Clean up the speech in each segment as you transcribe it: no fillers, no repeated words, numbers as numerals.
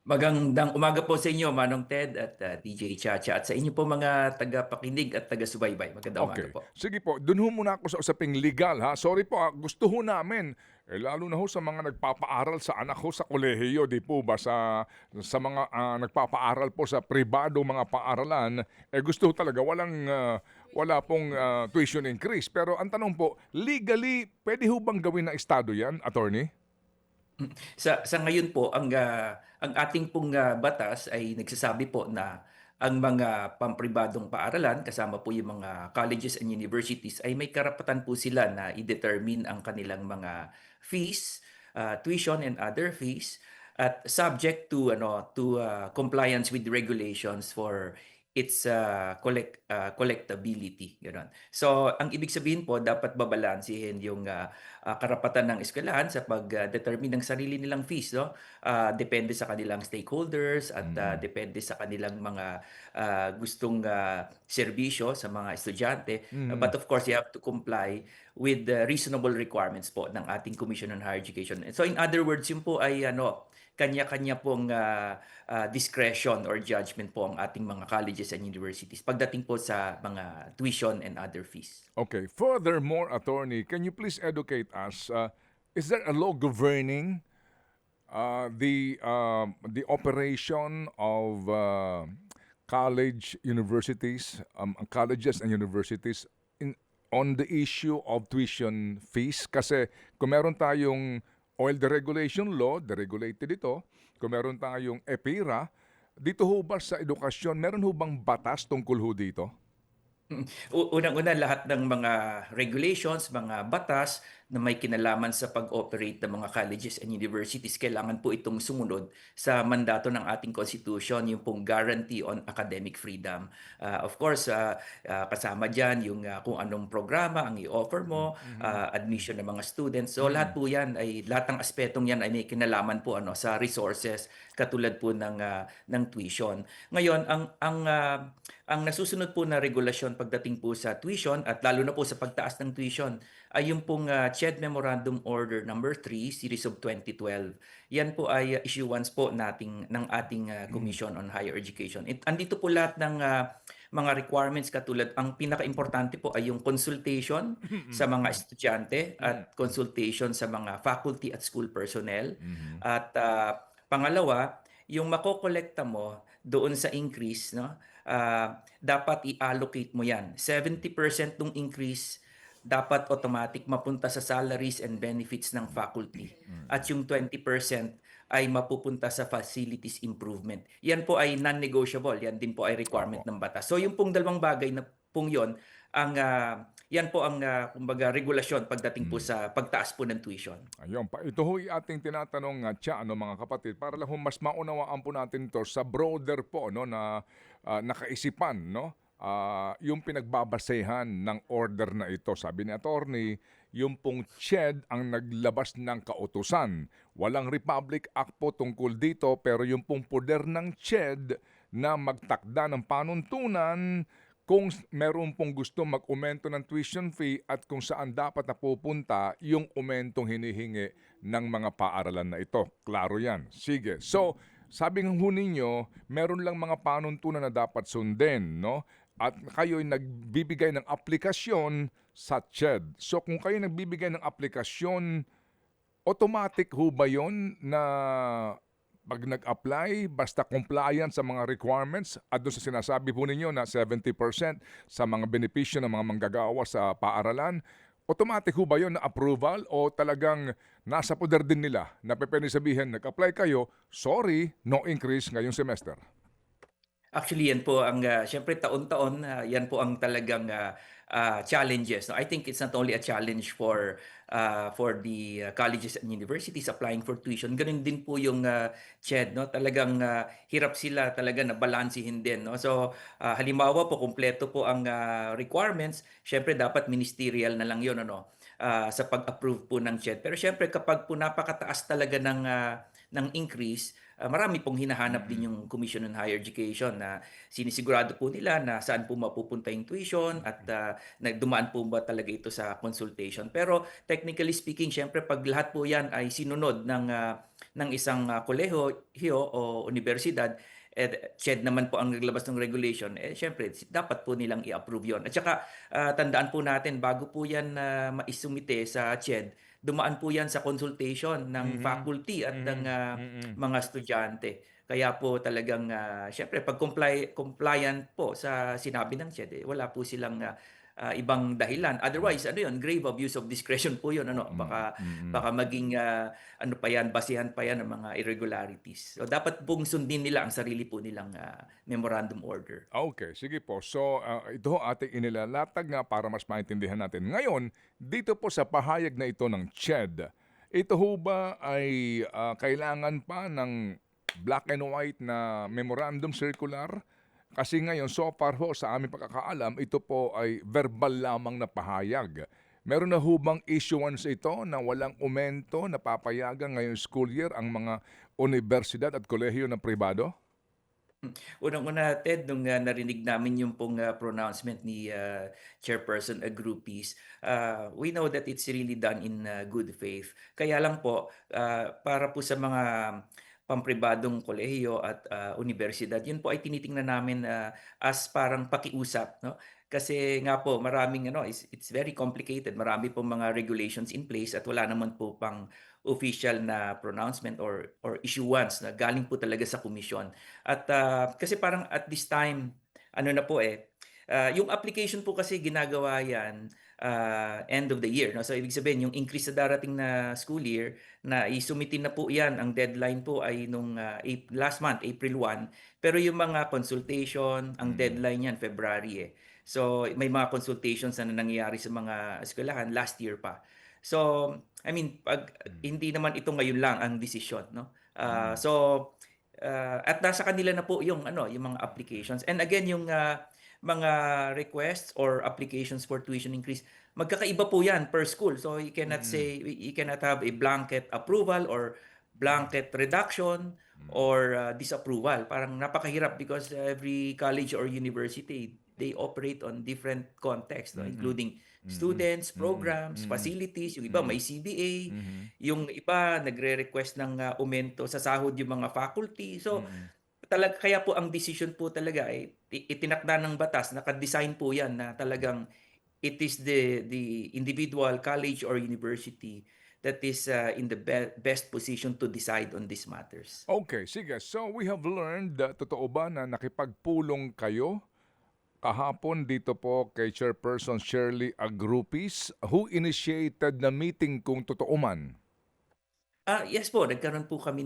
Magandang umaga po sa inyo, Manong Ted at DJ Chacha at sa inyo po mga tagapakinig at taga-subaybay. Magandang umaga Okay. po. Sige po, dun ho muna ako sa usaping legal ha. Sorry po, gusto ho namin, lalo na ho sa mga nagpapaaral sa anak ho sa kolehiyo, di po ba, sa mga nagpapaaral po sa pribado mga paaralan, gusto ho talaga wala pong tuition increase. Pero ang tanong po, legally, pwede ho bang gawin ng Estado yan, attorney? Sa ngayon po, ang ating pong batas ay nagsasabi po na ang mga pampribadong paaralan, kasama po yung mga colleges and universities, ay may karapatan po sila na i-determine ang kanilang mga fees, tuition and other fees, at subject to compliance with regulations for its collectability. Ganon. So, ang ibig sabihin po, dapat babalansihin yung karapatan ng eskwelahan sa pag-determine ng sarili nilang fees, no? Depende sa kanilang stakeholders at Mm. depende sa kanilang mga gustong serbisyo sa mga estudyante. Mm. But of course, you have to comply with the reasonable requirements po ng ating Commission on Higher Education. So in other words, yun po ay kanya-kanya pong discretion or judgment po ang ating mga colleges and universities pagdating po sa mga tuition and other fees. Okay. Furthermore, attorney, can you please educate us? Is there a law governing the operation of colleges and universities in on the issue of tuition fees? Kasi kung meron tayong oil deregulation law, deregulated ito. Kung meron tayong EPIRA, dito ho ba sa edukasyon, meron ho bang batas tungkol ho dito? Unang-una, lahat ng mga regulations, mga batas na may kinalaman sa pag-operate ng mga colleges and universities, kailangan po itong sumunod sa mandato ng ating Constitution, yung pong guarantee on academic freedom. Of course, kasama dyan yung kung anong programa ang i-offer mo, Mhm. admission ng mga students. So Mm. lahat po yan, lahat ng aspetong yan ay may kinalaman po sa resources, katulad po ng tuition. Ngayon, ang nasusunod po na regulasyon pagdating po sa tuition at lalo na po sa pagtaas ng tuition ay yung pong CHED Memorandum Order number 3 Series of 2012. Yan po ay issuance po ng ating Commission on Higher Education. Andito po lahat ng mga requirements, katulad ang pinaka-importante po ay yung consultation sa mga estudyante Mm. at consultation sa mga faculty at school personnel. Mhm. At pangalawa, yung makokolekta mo doon sa increase, no? Dapat i-allocate mo yan. 70% ng increase dapat automatic mapunta sa salaries and benefits ng faculty. At yung 20% ay mapupunta sa facilities improvement. Yan po ay non-negotiable. Yan din po ay requirement Opo. ng batas. So yung pong dalawang bagay na pong yon, yan po ang kumbaga regulasyon pagdating po Mm. sa pagtaas po ng tuition. Ayun pa. Ito ho'y ating tinatanong, mga kapatid, para lang ho mas maunawaan po natin 'to sa broader po 'no na nakaisipan 'no. Yung pinagbabasehan ng order na ito. Sabi ni attorney, yung pong CHED ang naglabas ng kautusan. Walang Republic Act po tungkol dito, pero yung pong poder ng CHED na magtakda ng panuntunan kung meron pong gusto mag-aumento ng tuition fee at kung saan dapat napupunta yung aumentong hinihingi ng mga paaralan na ito. Klaro yan. Sige. So, sabi ng ho ninyo, meron lang mga panuntunan na dapat sundin, no? At kayo'y nagbibigay ng aplikasyon sa CHED. So, kung kayo nagbibigay ng aplikasyon, automatic ho ba yun na pag nag-apply, basta compliant sa mga requirements at doon sa sinasabi po ninyo na 70% sa mga benepisyo ng mga manggagawa sa paaralan, automatic ho ba yun na approval o talagang nasa poder din nila na pwede sabihin, nag-apply kayo, sorry, no increase ngayong semester? Actually, yan po ang siyempre taon-taon, yan po ang talagang challenges. No? I think it's not only a challenge for the colleges and universities applying for tuition. Ganun din po yung CHED, no? Talagang hirap sila talaga na balansehin din, no? So, halimbawa po kumpleto po ang requirements, syempre dapat ministerial na lang 'yon, ano? Sa pag-approve po ng CHED. Pero syempre kapag po napakataas talaga ng increase, marami pong hinahanap din yung Commission on Higher Education na sinisigurado po nila na saan po mapupunta yung tuition at dumaan po ba talaga ito sa consultation. Pero technically speaking, syempre pag lahat po yan ay sinunod ng isang kolehiyo o universidad, CHED naman po ang naglabas ng regulation, syempre dapat po nilang i-approve yon. At saka tandaan po natin, bago po yan maisumite sa CHED, dumaan po yan sa consultation ng Mhm. faculty at ng Mhm. Mm. mga estudyante. Kaya po talagang syempre pag compliant po sa sinabi ng CHED, wala po silang ibang dahilan. Otherwise, ano 'yun, grave abuse of discretion po 'yun, ano. Mm. Baka Mm. baka maging ano pa 'yan, basehan pa 'yan ng mga irregularities. So dapat pong sundin nila ang sarili po nilang memorandum order. Okay, sige po. So, ito ho ating inilalatag nga para mas maintindihan natin. Ngayon, dito po sa pahayag na ito ng CHED, ito ho ba ay kailangan pa ng black and white na memorandum circular? Kasi ngayon, so far ho, sa aming pagkakaalam, ito po ay verbal lamang na pahayag. Meron na ho bang issuance ito na walang umento na papayagan ngayong school year ang mga universidad at kolehiyo ng pribado? Unang-una, Ted, nung narinig namin yung pong pronouncement ni Chairperson Agrupis, we know that it's really done in good faith. Kaya lang po, para po sa mga pampribadong kolehiyo at universidad, yun po ay tinitingnan namin as parang pakiusap, no? Kasi nga po, maraming ano, it's very complicated. Marami pong mga regulations in place at wala naman po pang official na pronouncement or issuance na galing po talaga sa komisyon. At kasi parang at this time, ano na po yung application po kasi ginagawa yan end of the year. No? So ibig sabihin, yung increase sa darating na school year, na isumitin na po yan, ang deadline po ay nung last month, April 1. Pero yung mga consultation, ang Mm. deadline yan, February. So may mga consultations na nangyayari sa mga eskwelahan last year pa. So, I mean, pag hindi naman ito ngayon lang ang desisyon, no? Mm. At nasa kanila na po yung ano, yung mga applications. And again, yung mga requests or applications for tuition increase, magkakaiba po 'yan per school. So Mm. you cannot have a blanket approval or blanket reduction Mm. or disapproval. Parang napakahirap because every college or university, they operate on different contexts, no? Mm. Including Mm. students, Mm. programs, Mm. facilities, yung iba Mm. may CBA, Mhm. yung iba nagre-request ng aumento sa sahod yung mga faculty. So Mm. kaya po ang decision po talaga ay itinakda ng batas, naka-design po 'yan na talagang it is the individual college or university that is in the best position to decide on these matters. Okay, sige. So we have learned, totoo ba na nakipagpulong kayo kahapon dito po kay Chairperson Shirley Agrupis, who initiated the meeting kung totoo man? Yes po, nagkaroon po kami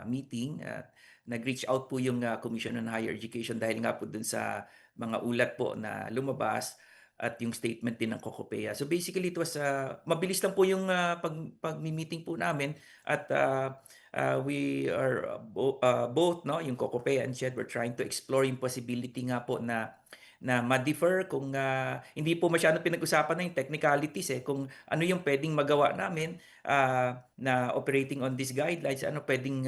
meeting at nag-reach out po yung Commission on Higher Education dahil nga po dun sa mga ulat po na lumabas at yung statement din ng Kokopea. So basically it was mabilis lang po yung pagmi-meeting po namin at we are both, no, yung Kokopea and CHED, were trying to explore yung possibility nga po na ma-defer kung hindi po masyadong pinag-usapan na yung technicalities kung ano yung pwedeng magawa namin na operating on these guidelines, ano pwedeng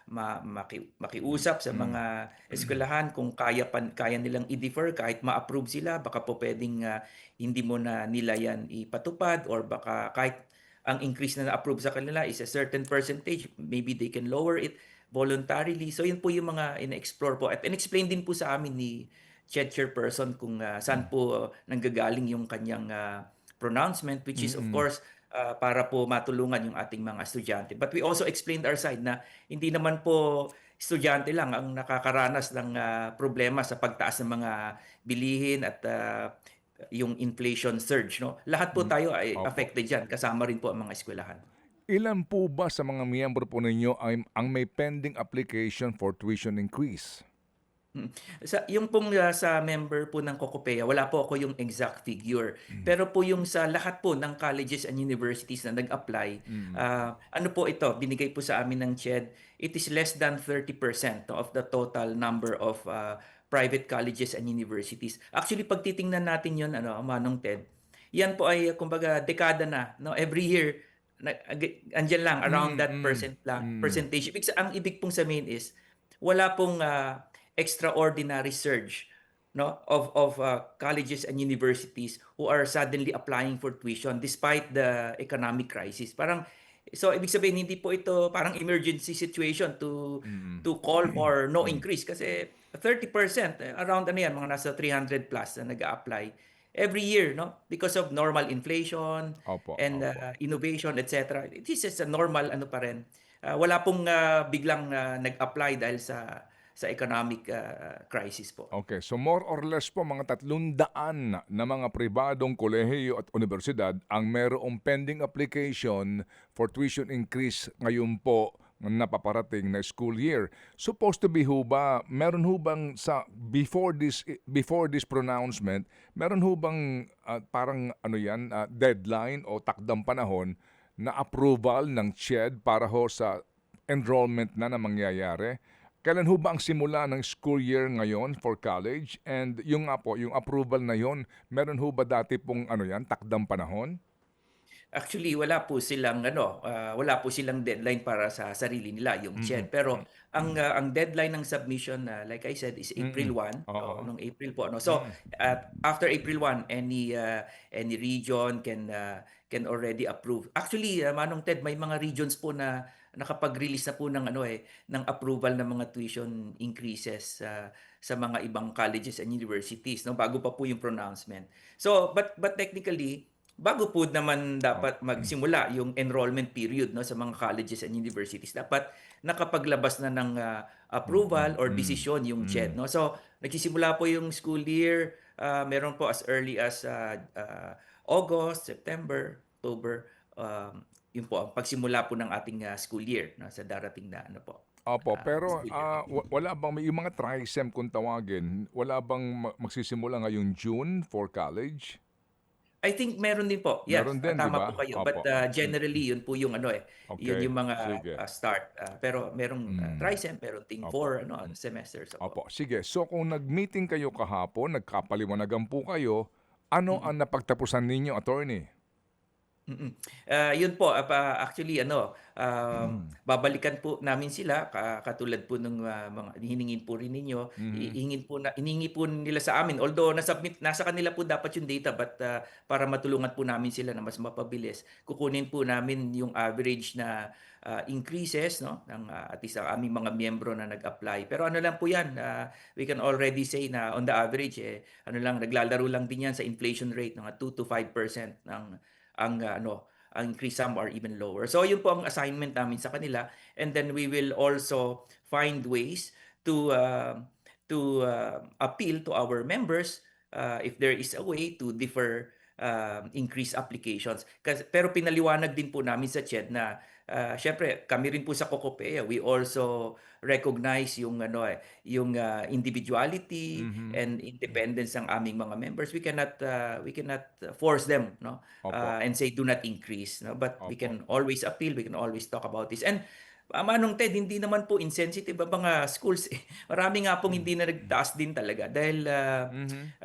Mm. makiusap sa Mm. mga eskwelahan kung kaya nilang i-defer kahit ma-approve sila, baka po pwedeng hindi mo na nila yan ipatupad or baka kahit ang increase na na-approve sa kanila is a certain percentage, maybe they can lower it voluntarily. So yun po yung mga ina-explore po at in-explain din po sa amin ni chairperson kung saan po nanggagaling yung kanyang pronouncement, which is of Mm. course para po matulungan yung ating mga estudyante. But we also explained our side na hindi naman po estudyante lang ang nakakaranas ng problema sa pagtaas ng mga bilihin at yung inflation surge, no? Lahat po Mm. tayo ay Opo. affected diyan, kasama rin po ang mga eskwelahan. Ilan po ba sa mga miyembro po ninyo ay ang may pending application for tuition increase? Mm. Yung pong sa member po ng Kokopea, wala po ako yung exact figure. Mm. Pero po yung sa lahat po ng colleges and universities na nag-apply, Mm. ano po ito, binigay po sa amin ng CHED, it is less than 30% of the total number of private colleges and universities. Actually, pag titingnan natin yun, ano, Manong Ted, yan po ay kumbaga dekada na, no? Every year andiyan lang around Mm, that mm, mm. percentage. Ang ibig pong sabihin is wala pong extraordinary surge, no, of colleges and universities who are suddenly applying for tuition despite the economic crisis. Parang so ibig sabihin hindi po ito parang emergency situation Mm. to call for no Hmm, increase kasi 30% around ano yan mga nasa 300 plus na nag-a-apply every year, no, because of normal inflation opo, and opo. innovation, etc. This is a normal ano pa rin. Wala pong biglang nag-apply dahil sa economic crisis po. Okay, so more or less po mga 300 na mga pribadong kolehiyo at universidad ang merong pending application for tuition increase ngayon po na paparating na school year. Supposed to be ho ba, meron ho bang sa before this pronouncement, meron ho bang parang ano yan, deadline o takdang panahon na approval ng CHED para ho sa enrollment na mangyayari? Kailan ho ba ang simula ng school year ngayon for college? And yung nga po, yung approval na yon, meron ho ba dati pong ano yan, takdang panahon? Actually, wala po silang deadline para sa sarili nila, yung Mm, CHED. Pero mm, mm, ang deadline ng submission like I said, is April mm. 1. So, Oo. nung April po, no. So, Mm, after April 1, any region can already approve. Actually, Manong Ted, may mga regions po na nakapag-release na po ng approval ng mga tuition increases sa mga ibang colleges and universities, no, bago pa po yung pronouncement. So, but technically, bago po naman op dapat magsimula yung enrollment period, no, sa mga colleges and universities, dapat nakapaglabas na ng mm, approval mm, or mm, desisyon yung CHED, mm. no. So nagsisimula po yung school year, meron po as early as August, September, October, yun po ang pagsimula po ng ating school year, no, sa darating na ano po, Opo, pero school year. wala bang may yung mga TRICEM kung tawagin, wala bang magsisimula ngayong June for college? I think meron din po. Yes, Meron din, 'di tama ba? po kayo. But Opo. generally, yun po yung yun Okay, yung mga sige. start. Pero merong Hmm, TRICEM, merong Thing opo. 4 semesters Opo, po. sige. So kung nag-meeting kayo kahapon, nagkapaliwanagan po kayo, ano Mm. ang napagtapusan ninyo, attorney? Yun po, actually babalikan po namin sila katulad po nung mga hiningin po rin ninyo, Mhm. hiningi po nila sa amin although nasa kanila po dapat yung data but para matulungan po namin sila na mas mapabilis, kukunin po namin yung average na increases, no, ng at least ang aming mga miyembro na nag-apply. Pero ano lang po 'yan, we can already say na on the average naglalaro lang din 'yan sa inflation rate ng 2 to 5% ng ang increase, some are even lower. So yun po ang assignment namin sa kanila, and then we will also find ways to appeal to our members if there is a way to defer increase applications. Pero pinaliwanag din po namin sa CHED na syempre kami rin po sa COCOPEA, we also recognize yung individuality Mhm. and independence ng aming mga members. We cannot force them, no, Opo, and say do not increase, no, but we opo. can always appeal, we can always talk about this. And Manong Ted, hindi naman po insensitive ang mga schools eh. Marami nga pong Hmm, hindi na nagtaas din talaga dahil mhm.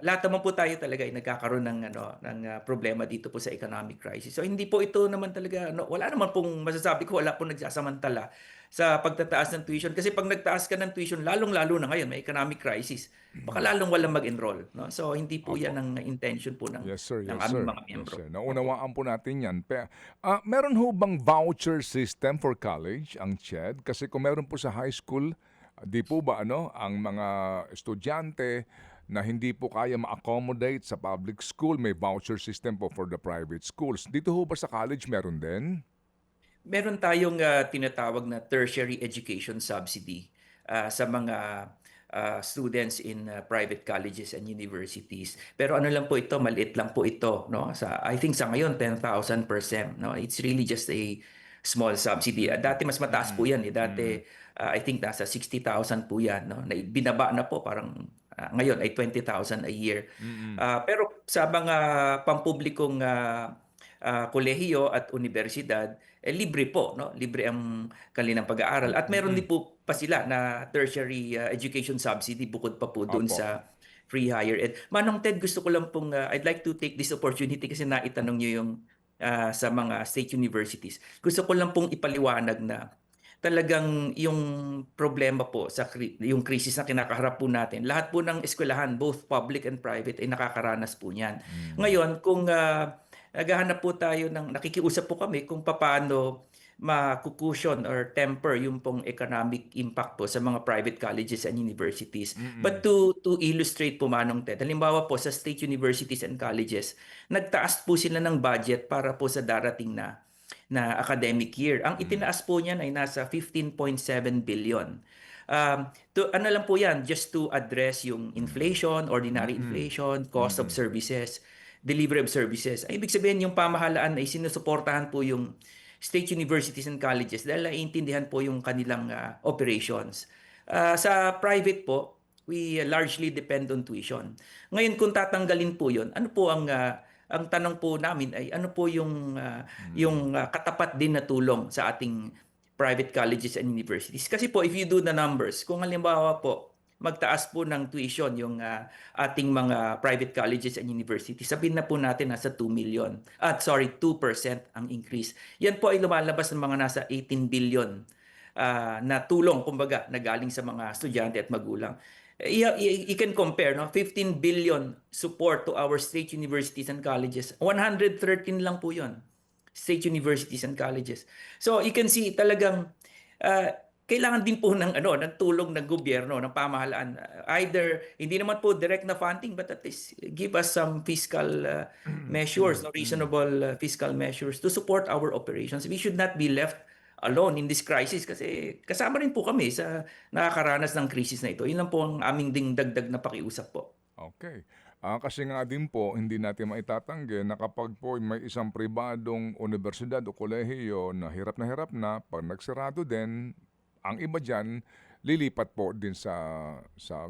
lahat naman po tayo talaga ay nagkakaroon ng problema dito po sa economic crisis. So hindi po ito naman talaga wala naman pong masasabi ko, wala pong nagsasamantala sa pagtataas ng tuition kasi pag nagtaas ka ng tuition lalong-lalo na ngayon may economic crisis, baka lalong walang mag-enroll, no? So hindi po Opo. 'yan ang intention po Yes, sir. ng Yes, aming sir. mga Yes, miyembro. sir. Opo. Naunawaan po natin yan. Meron ho bang voucher system for college ang CHED? Kasi kung meron po sa high school, di po ba ang mga estudyante na hindi po kaya ma-accommodate sa public school, may voucher system po for the private schools. Dito ho ba sa college meron din? Meron tayong tinatawag na tertiary education subsidy sa mga students in private colleges and universities. Pero ano lang po ito, maliit lang po ito, no? I think sa ngayon 10,000 per sem, no? It's really just a small subsidy. Mm, Dati mas mataas po mm, 'yan eh. Dati mm, I think nasa 60,000 po 'yan, no? Na binaba na po parang ngayon ay 20,000 a year. mm. Pero sa mga pampublikong kolehiyo at universidad, libre po, no? Libre ang kanilang pag-aaral. At meron Mm. din po pa sila na tertiary education subsidy bukod pa po doon Opo. sa free higher ed. Manong Ted, gusto ko lang pong I'd like to take this opportunity kasi naitanong niyo yung sa mga state universities. Gusto ko lang pong ipaliwanag na talagang yung problema po sa yung crisis na kinakaharap po natin, lahat po ng eskwelahan, both public and private, ay nakakaranas po niyan. Hmm. Ngayon, kung naghahanap po tayo ng, nakikiusap po kami kung paano makukusyon or temper yung pong economic impact po sa mga private colleges and universities. But Mm. to illustrate po Manong Ted, halimbawa po sa state universities and colleges, nagtaas po sila ng budget para po sa darating na academic year. Ang Mm. itinaas po niyan ay nasa 15.7 billion. Ano lang po yan, just to address yung inflation, ordinary Mm. inflation, cost of Mm. services, delivery of services. Ay, ibig sabihin yung pamahalaan ay sinusuportahan po yung state universities and colleges dahil naiintindihan po yung kanilang operations. Sa private po, we largely depend on tuition. Ngayon, kung tatanggalin po yun, ano po ang tanong po namin ay ano po Mm. yung katapat din na tulong sa ating private colleges and universities. Kasi po, if you do the numbers, kung halimbawa po, magtaas po ng tuition yung ating mga private colleges and universities, sabihin na po natin nasa 2 million. Sorry, 2% ang increase. Yan po ay lumalabas ng mga nasa 18 billion na tulong, kumbaga, na galing sa mga estudyante at magulang. You can compare, no? 15 billion support to our state universities and colleges. 113 lang po yon, state universities and colleges. So you can see talagang uh, kailangan din po ng tulong ng gobyerno, ng pamahalaan. Either hindi naman po direct na funding, but at least give us some fiscal measures, no, Mm. reasonable fiscal measures to support our operations. We should not be left alone in this crisis kasi kasama rin po kami sa nakakaranas ng krisis na ito. Yun lang po ang aming ding dagdag na pakiusap po. Okay. Kasi nga din po, hindi natin maitatanggi na kapag po may isang pribadong universidad o kolehiyo na hirap na, pag nagsarado din, ang iba diyan lilipat po din sa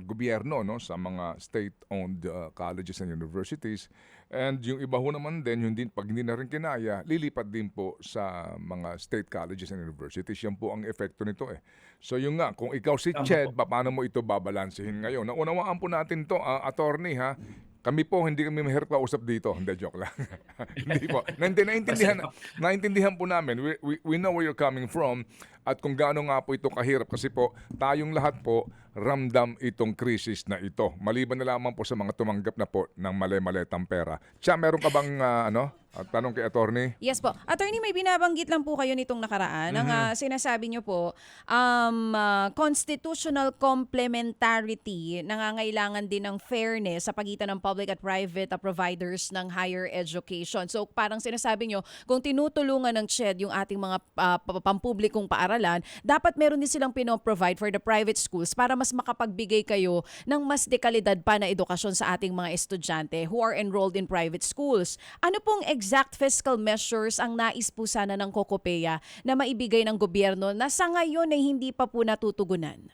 gobyerno, no, sa mga state-owned colleges and universities. And yung iba ho naman din, yung din, pag hindi na rin kinaya, lilipat din po sa mga state colleges and universities. Yan po ang epekto nito eh. So yung nga, kung ikaw si Tama po. Ched, paano mo ito babalansehin ngayon? Naunawaan po natin to, attorney ha. Kami po, hindi kami mahirap kausap dito. Hindi, joke lang. Hindi po. Naintindihan po namin. We know where you're coming from at kung gaano nga po ito kahirap kasi po tayong lahat po ramdam itong krisis na ito. Maliban na lamang po sa mga tumanggap na po ng mali-maletang pera. Tiya, meron ka bang tanong kay attorney? Yes po. Attorney, may binabanggit lang po kayo nitong nakaraan. Ang Mhm. sinasabi niyo po, constitutional complementarity, nangangailangan din ng fairness sa pagitan ng public at private providers ng higher education. So parang sinasabi niyo, kung tinutulungan ng CHED yung ating mga pampublikong paaralan, dapat meron din silang pinoprovide for the private schools para mas makapagbigay kayo ng mas dekalidad pa na edukasyon sa ating mga estudyante who are enrolled in private schools. Ano pong exact fiscal measures ang nais po sana ng COCOPEA na maibigay ng gobyerno na sa ngayon ay hindi pa po natutugunan?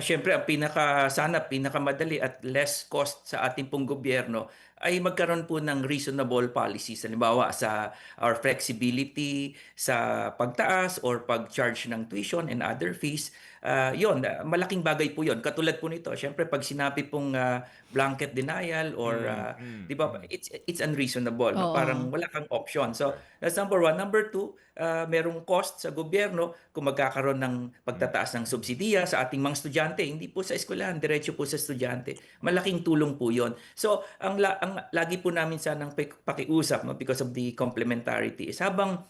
Siyempre ang pinakamadali at less cost sa ating pong gobyerno ay magkaroon po ng reasonable policies. Halimbawa sa our flexibility sa pagtaas or pag-charge ng tuition and other fees. Yon, malaking bagay po yon. Katulad po nito, siyempre pag sinabi pong blanket denial or Mm, mm, 'di ba, mm. it's unreasonable, no? Oo. Parang wala kang option. So that's number one. Number two, merong cost sa gobyerno kung magkakaroon ng pagtataas ng subsidiya sa ating mga estudyante, hindi po sa eskwelahan, diretso po sa estudyante. Malaking tulong po 'yon. So ang lagi po namin sanang pakiusap, no, because of the complementarity is habang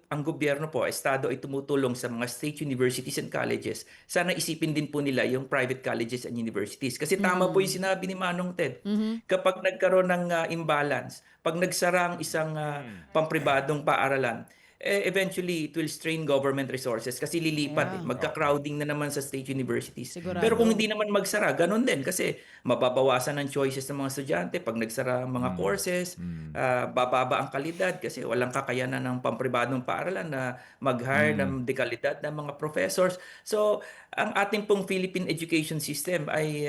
ang gobyerno po, estado ay tumutulong sa mga state universities and colleges, sana isipin din po nila yung private colleges and universities. Kasi tama po yung Mm. sinabi ni Manong Ted. Mhm. Kapag nagkaroon ng imbalance, pag nagsara ang isang Mm. pampribadong paaralan, eventually it will strain government resources kasi lilipat eh. Yeah, Opo. Magka-crowding na naman sa state universities. Pero kung sigurado. hindi naman magsara, ganun din kasi mababawasan ng choices ng mga estudyante pag nagsara ang mga Mm. courses, Mm. bababa ang kalidad kasi walang kakayanan ng pampribadong paaralan na mag-hire Mm. ng dekalidad ng mga professors. So, ang ating pong Philippine education system ay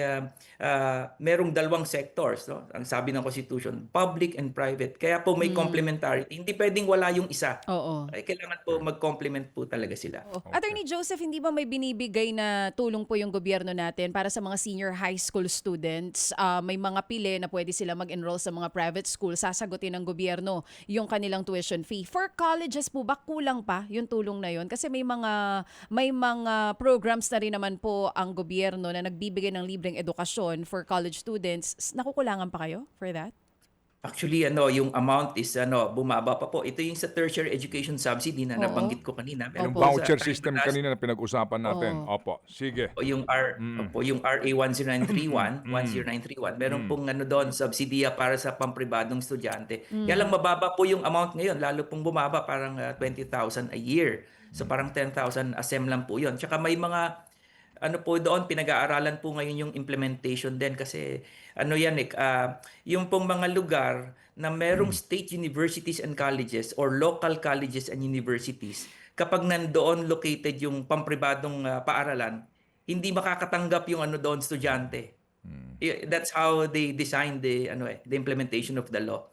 merong dalawang sectors, no? Ang sabi ng Constitution, public and private. Kaya po may complementarity. Hindi pwedeng wala yung isa. Oo. Ay, kailangan po mag-complement po talaga sila. Oo. Attorney Joseph, hindi ba may binibigay na tulong po yung gobyerno natin para sa mga senior high school students? May mga pili na pwede sila mag-enroll sa mga private school, sasagutin ng gobyerno yung kanilang tuition fee. For colleges po ba, kulang pa yung tulong na yun? Kasi may mga programs na rin naman po ang gobyerno na nagbibigay ng libreng edukasyon for college students. Nakukulangan pa kayo for that? Actually, yung amount is bumaba pa po. Ito yung sa tertiary education subsidy na Oo. nabanggit ko kanina. Yung Opo. voucher Sa system batas, kanina na pinag-usapan natin. Opo, sige. o yung RA 10931, 10931, meron pong doon subsidiya para sa pampribadong estudyante. Kaya lang mababa po yung amount ngayon, lalo pong bumaba, parang 20,000 a year. So parang 10,000 ASEM lang po 'yon. Tsaka may mga po doon, pinag-aaralan po ngayon yung implementation din kasi yung pong mga lugar na merong state universities and colleges or local colleges and universities, kapag nandoon located yung pampribadong paaralan, hindi makakatanggap yung doon estudyante. That's how they designed the implementation of the law.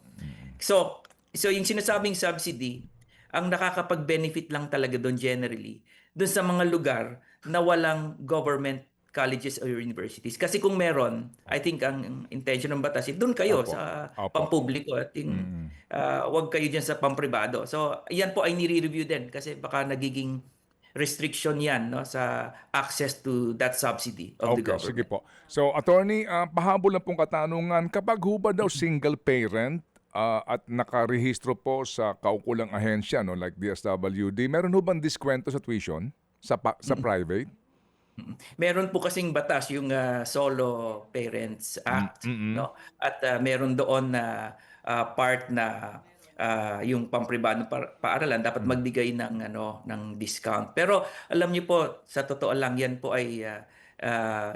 So yung sinasabing subsidy, ang nakakapag-benefit lang talaga doon generally, doon sa mga lugar na walang government colleges or universities. Kasi kung meron, I think ang intention ng batas, doon kayo Opo. sa Opo. pampubliko at wag kayo dyan sa pampribado. So, yan po ay nire-review din kasi baka nagiging restriction yan, no, sa access to that subsidy of the Okay, government. sige po. So, attorney, pahabol na pong katanungan, kapag ho ba daw single parent at nakarehistro po sa kaukulang ahensya, no, like DSWD, meron ho bang diskwento sa tuition sa private? Meron po kasing batas yung Solo Parents Act, no? At meron doon na part na yung pampribadong paaralan dapat magbigay ng discount. Pero alam niyo po, sa totoo lang yan po ay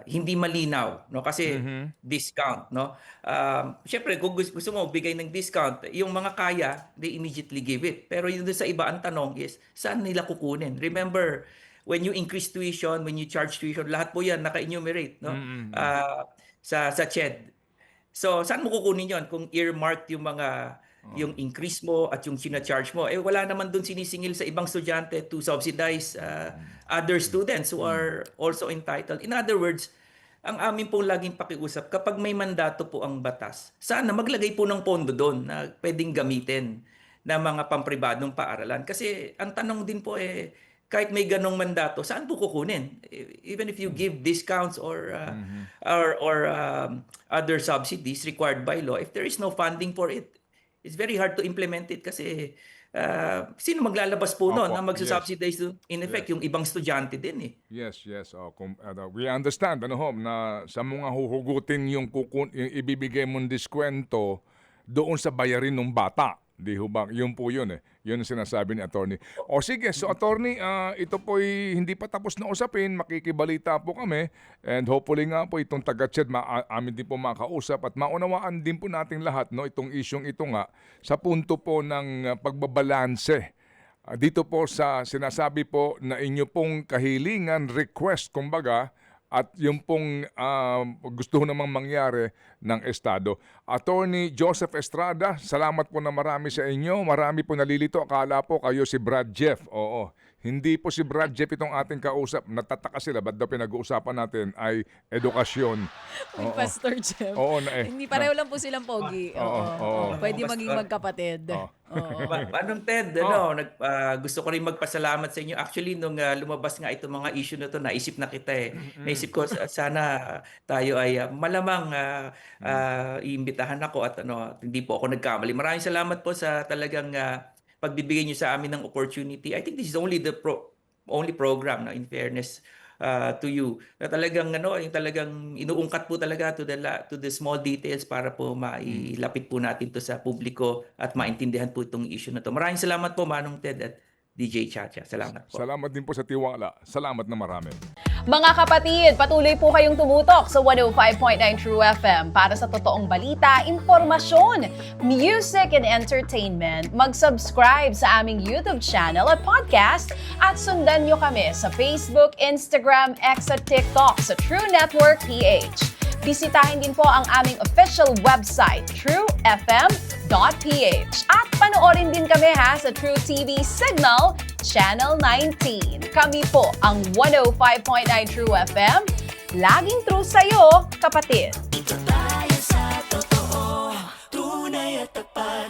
hindi malinaw, no? Kasi discount, no? Syempre kung gusto mo bigay ng discount, yung mga kaya, they immediately give it. Pero yung sa iba ang tanong is saan nila kukunin? Remember, when you increase tuition, when you charge tuition, lahat po yan naka-enumerate, no? Sa CHED. So, saan mo kukunin yon kung earmarked yung increase mo at yung sina-charge mo? Wala naman doon sinisingil sa ibang estudyante to subsidize other students who are also entitled. In other words, ang amin pong laging pakiusap, kapag may mandato po ang batas, sana maglagay po ng pondo doon na pwedeng gamitin na mga pampribadong paaralan. Kasi ang tanong din po kahit may ganong mandato, saan po kukunin? Even if you give discounts or other subsidies required by law, if there is no funding for it, it's very hard to implement it kasi sino maglalabas po noon na Opo, magsasubsidize in effect yung ibang estudyante din eh. Yes, yes. We understand, na sa mga huhugutin yung ibibigay mong diskwento doon sa bayarin ng bata. Di ho ba? Yun po yun eh. Yun ang sinasabi ni attorney. O sige, so attorney, ito po'y hindi pa tapos na usapin. Makikibalita po kami. And hopefully nga po itong taga-chat, amin din po makausap at maunawaan din po nating lahat, no, itong isyong ito nga sa punto po ng pagbabalanse. Dito po sa sinasabi po na inyo pong kahilingan, request, kumbaga, at yung pong gusto namang mangyari ng Estado. Attorney Joseph Estrada, salamat po na marami sa inyo. Marami po nalilito. Akala po kayo si Brad Jeff. Oo. Hindi po si Brad Jeff itong ating kausap. Natataka sila. Ba't daw pinag-uusapan natin ay edukasyon. Uy, Pastor Jeff. Oo, Hindi pareho lang po silang pogi. Oo. Pwede maging magkapatid. Oo. Anong Ted, gusto ko rin magpasalamat sa inyo. Actually, nung lumabas nga itong mga issue na to, naisip na kita eh. Naisip ko, sana tayo ay malamang iimbitahan ako at hindi po ako nagkamali. Maraming salamat po sa talagang pagbibigay niyo sa amin ng opportunity. I think this is only the only program, in fairness to you, na talagang yung talagang inuungkat po talaga to the small details para po mailapit po natin to sa publiko at maintindihan po itong issue na to. Maraming salamat po Manong Ted at DJ Chacha. Salamat po. Salamat din po sa tiwala. Salamat na marami. Mga kapatid, patuloy po kayong tumutok sa 105.9 True FM para sa totoong balita, impormasyon, music and entertainment. Mag-subscribe sa aming YouTube channel at podcast at sundan nyo kami sa Facebook, Instagram, X at TikTok sa True Network PH. Bisitahin din po ang aming official website, truefm.ph. At panoorin din kami sa True TV Signal, Channel 19. Kami po ang 105.9 True FM. Laging true sa'yo, kapatid.